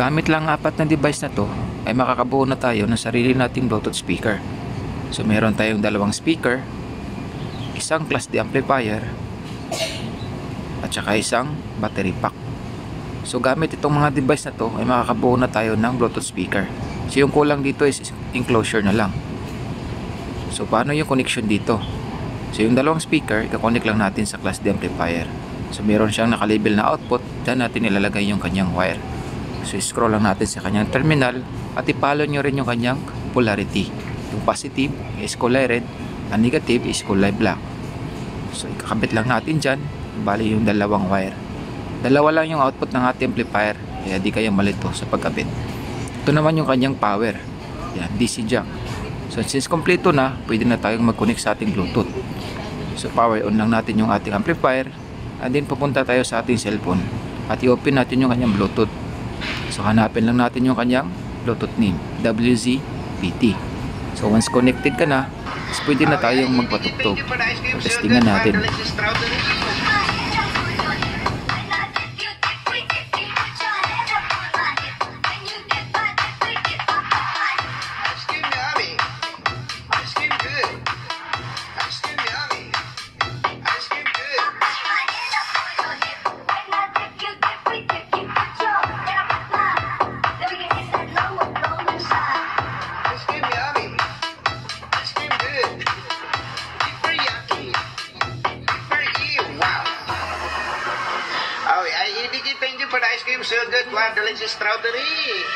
Gamit lang ang apat na device na to ay makakabuo na tayo ng sarili nating Bluetooth speaker. So meron tayong dalawang speaker, isang Class D amplifier, at saka isang battery pack. So gamit itong mga device na to ay makakabuo na tayo ng Bluetooth speaker. So yung kulang dito is enclosure na lang. So paano yung connection dito? So yung dalawang speaker, ika-connect lang natin sa Class D amplifier. So meron siyang nakalabel na output, dyan natin ilalagay yung kanyang wire. So scroll lang natin sa kanyang terminal at ipalo nyo rin yung kanyang polarity. Yung positive is kulay red, ang negative is kulay black. So ikakabit lang natin dyan, bali yung dalawang wire. Dalawa lang yung output ng ating amplifier, kaya di kayo malito sa pagkabit. Ito naman yung kanyang power. Yan, DC jack. So since kompleto na, pwede na tayong mag-connect sa ating Bluetooth. So power on lang natin yung ating amplifier, and then pupunta tayo sa ating cellphone at i-open natin yung kanyang Bluetooth. So hanapin lang natin yung kanyang Bluetooth name, WZPT. So once connected ka na, pwede na tayong magpatugtog. So testingan natin. Thank you for the ice cream. So good. Wow, delicious strawberry.